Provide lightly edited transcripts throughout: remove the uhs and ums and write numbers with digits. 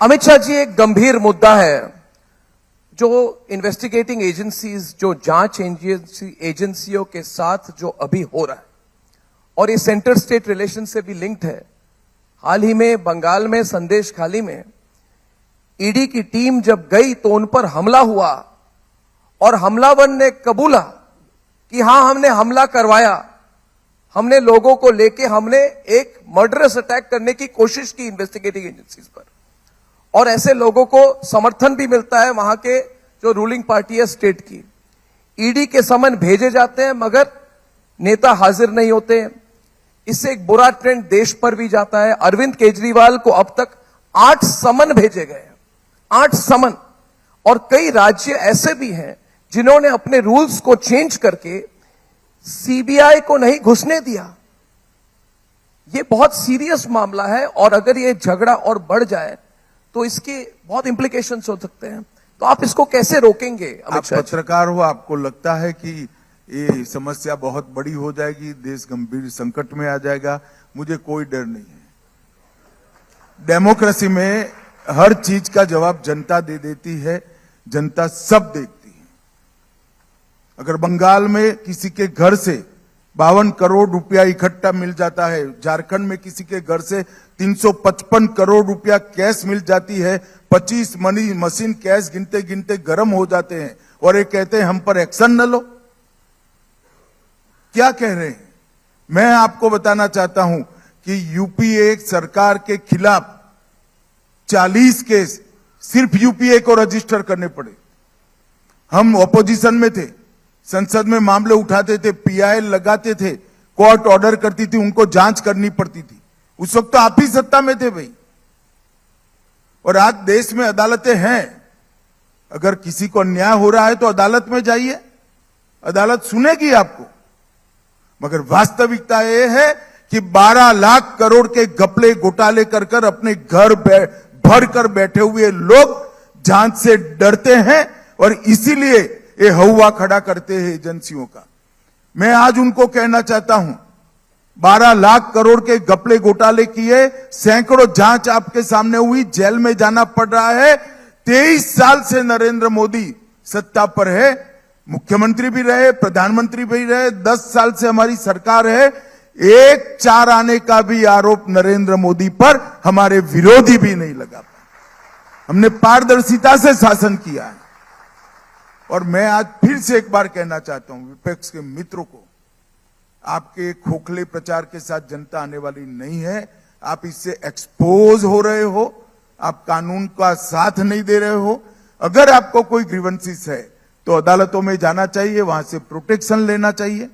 अमित शाह जी, एक गंभीर मुद्दा है जो इन्वेस्टिगेटिंग एजेंसीज, जो जांच एजेंसियों के साथ जो अभी हो रहा है, और ये सेंटर स्टेट रिलेशन से भी लिंक्ड है। हाल ही में बंगाल में संदेशखाली में ईडी की टीम जब गई तो उन पर हमला हुआ और हमलावर ने कबूला कि हां, हमने हमला करवाया, हमने लोगों को लेके हमने एक मर्डरस अटैक करने की कोशिश की इन्वेस्टिगेटिंग एजेंसीज पर। और ऐसे लोगों को समर्थन भी मिलता है वहां के जो रूलिंग पार्टी है स्टेट की। ईडी के समन भेजे जाते हैं मगर नेता हाजिर नहीं होते हैं। इससे एक बुरा ट्रेंड देश पर भी जाता है। अरविंद केजरीवाल को अब तक 8 समन भेजे गए हैं, 8 समन। और कई राज्य ऐसे भी हैं जिन्होंने अपने रूल्स को चेंज करके सीबीआई को नहीं घुसने दिया। यह बहुत सीरियस मामला है और अगर यह झगड़ा और बढ़ जाए तो इसके बहुत इंप्लीकेशंस हो सकते हैं। तो आप इसको कैसे रोकेंगे? आप पत्रकार हो, आपको लगता है कि ये समस्या बहुत बड़ी हो जाएगी, देश गंभीर संकट में आ जाएगा? मुझे कोई डर नहीं है। डेमोक्रेसी में हर चीज का जवाब जनता दे देती है, जनता सब देखती है। अगर बंगाल में किसी के घर से 52 करोड़ रुपया इकट्ठा मिल जाता है, झारखंड में किसी के घर से 355 करोड़ रुपया कैश मिल जाती है, 25 मनी मशीन कैश गिनते गिनते गर्म हो जाते हैं और ये कहते हैं हम पर एक्शन न लो। क्या कह रहे हैं? मैं आपको बताना चाहता हूं कि यूपीए सरकार के खिलाफ 40 केस सिर्फ यूपीए को रजिस्टर करने पड़े। हम ऑपोजिशन में थे, संसद में मामले उठाते थे, पीआईएल लगाते थे, कोर्ट ऑर्डर करती थी, उनको जांच करनी पड़ती थी। उस वक्त तो आप ही सत्ता में थे भाई। और आज देश में अदालतें हैं। अगर किसी को अन्याय हो रहा है तो अदालत में जाइए, अदालत सुनेगी आपको। मगर वास्तविकता यह है कि 12 लाख करोड़ के घपले घोटाले कर कर अपने घर भर कर बैठे हुए लोग जांच से डरते हैं और इसीलिए ये हवा खड़ा करते हैं एजेंसियों का। मैं आज उनको कहना चाहता हूं, 12 लाख करोड़ के घपले घोटाले किए, सैकड़ों जांच आपके सामने हुई, जेल में जाना पड़ रहा है। 23 साल से नरेंद्र मोदी सत्ता पर है, मुख्यमंत्री भी रहे, प्रधानमंत्री भी रहे, 10 साल से हमारी सरकार है। एक चार आने का भी आरोप नरेंद्र मोदी पर हमारे विरोधी भी नहीं लगा। हमने पारदर्शिता से शासन किया है। और मैं आज फिर से एक बार कहना चाहता हूं विपक्ष के मित्रों को, आपके खोखले प्रचार के साथ जनता आने वाली नहीं है। आप इससे एक्सपोज हो रहे हो, आप कानून का साथ नहीं दे रहे हो। अगर आपको कोई ग्रीवेंसेस है तो अदालतों में जाना चाहिए, वहां से प्रोटेक्शन लेना चाहिए।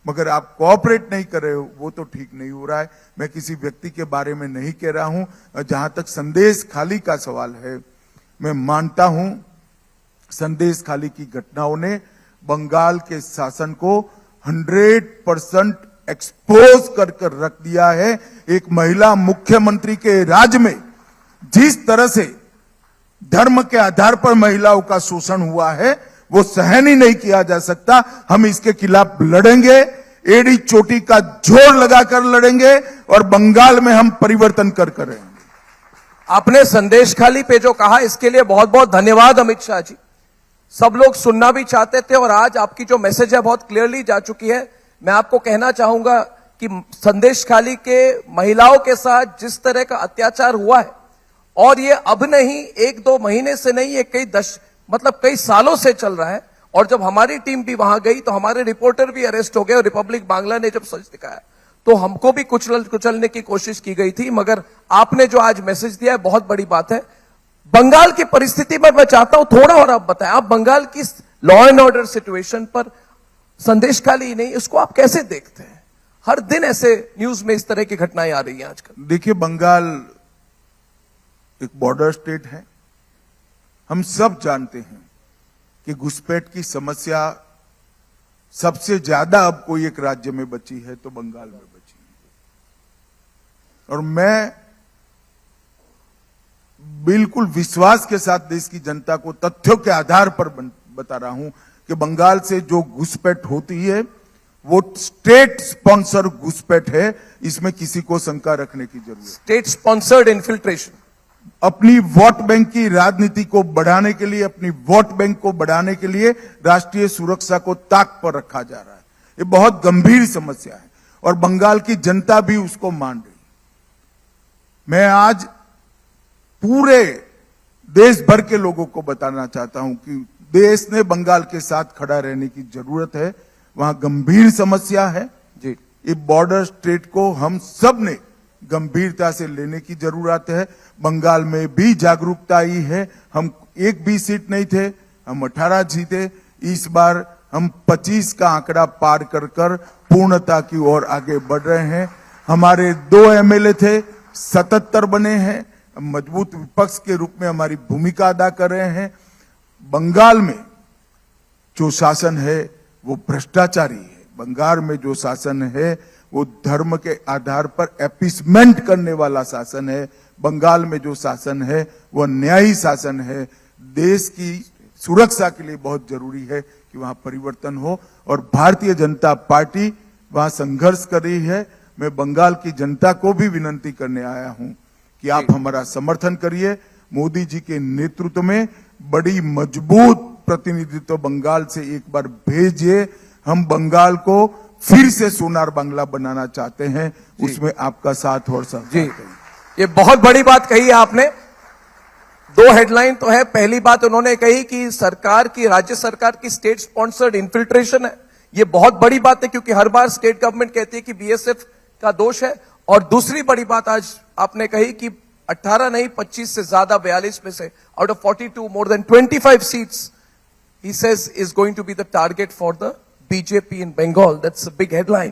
मगर आप कोऑपरेट नहीं कर रहे हो, वो तो ठीक नहीं हो रहा है। मैं किसी व्यक्ति के बारे में नहीं कह रहा हूं। जहां तक संदेश खाली का सवाल है, मैं मानता हूं संदेश खाली की घटनाओं ने बंगाल के शासन को 100% एक्सपोज कर रख दिया है। एक महिला मुख्यमंत्री के राज्य में जिस तरह से धर्म के आधार पर महिलाओं का शोषण हुआ है, वो सहन ही नहीं किया जा सकता। हम इसके खिलाफ लड़ेंगे, एड़ी चोटी का जोर लगाकर लड़ेंगे और बंगाल में हम परिवर्तन कर रहेंगे। आपने संदेशखाली पे जो कहा, इसके लिए बहुत बहुत धन्यवाद अमित शाह जी। सब लोग सुनना भी चाहते थे और आज आपकी जो मैसेज है बहुत क्लियरली जा चुकी है। मैं आपको कहना चाहूंगा कि संदेशखाली के महिलाओं के साथ जिस तरह का अत्याचार हुआ है, और ये अब नहीं, 1-2 महीने से नहीं, ये कई सालों से चल रहा है। और जब हमारी टीम भी वहां गई तो हमारे रिपोर्टर भी अरेस्ट हो गए और रिपब्लिक बांग्ला ने जब सच दिखाया तो हमको भी कुचलने की कोशिश की गई थी। मगर आपने जो आज मैसेज दिया है बहुत बड़ी बात है। बंगाल की परिस्थिति पर मैं चाहता हूं थोड़ा और आप बताएं, आप बंगाल की लॉ एंड ऑर्डर सिचुएशन पर, संदेशखाली नहीं, इसको आप कैसे देखते हैं? हर दिन ऐसे न्यूज में इस तरह की घटनाएं आ रही हैं आजकल। देखिए, बंगाल एक बॉर्डर स्टेट है। हम सब जानते हैं कि घुसपैठ की समस्या सबसे ज्यादा अब कोई एक राज्य में बची है तो बंगाल में बची है। और मैं बिल्कुल विश्वास के साथ देश की जनता को तथ्यों के आधार पर बता रहा हूं कि बंगाल से जो घुसपैठ होती है वो स्टेट स्पॉन्सर घुसपैठ है। इसमें किसी को शंका रखने की जरूरत। स्टेट स्पॉन्सर्ड इन्फिल्ट्रेशन, अपनी वोट बैंक की राजनीति को बढ़ाने के लिए, अपनी वोट बैंक को बढ़ाने के लिए राष्ट्रीय सुरक्षा को ताक पर रखा जा रहा है। ये बहुत गंभीर समस्या है और बंगाल की जनता भी उसको मान रही। मैं आज पूरे देश भर के लोगों को बताना चाहता हूं कि देश ने बंगाल के साथ खड़ा रहने की जरूरत है। वहां गंभीर समस्या है जी। ये बॉर्डर स्टेट को हम सब ने गंभीरता से लेने की जरूरत है। बंगाल में भी जागरूकता आई है। हम एक भी सीट नहीं थे, हम 18 जीते। इस बार हम 25 का आंकड़ा पार कर कर पूर्णता की ओर आगे बढ़ रहे हैं। हमारे 2 एमएलए थे, 77 बने हैं। हम मजबूत विपक्ष के रूप में हमारी भूमिका अदा कर रहे हैं। बंगाल में जो शासन है वो भ्रष्टाचारी है। बंगाल में जो शासन है वो धर्म के आधार पर अपीसमेंट करने वाला शासन है। बंगाल में जो शासन है वो न्यायी शासन है। देश की सुरक्षा के लिए बहुत जरूरी है कि वहां परिवर्तन हो और भारतीय जनता पार्टी वहां संघर्ष कर रही है। मैं बंगाल की जनता को भी विनती करने आया हूं कि आप हमारा समर्थन करिए। मोदी जी के नेतृत्व में बड़ी मजबूत प्रतिनिधित्व बंगाल से एक बार भेजिए। हम बंगाल को फिर से सोनार बांग्ला बनाना चाहते हैं, उसमें आपका साथ और सहयोग जी। ये बहुत बड़ी बात कही है आपने। 2 हेडलाइन तो है। पहली बात उन्होंने कही कि सरकार की, राज्य सरकार की स्टेट स्पॉन्सर्ड इन्फिल्ट्रेशन है। ये बहुत बड़ी बात है क्योंकि हर बार स्टेट गवर्नमेंट कहती है कि बीएसएफ का दोष है। और दूसरी बड़ी बात आज आपने कही कि 18 नहीं 25 से ज्यादा 42 में से out of 42 more than 25 seats he says is going to be the target for the BJP in Bengal. That's a big headline.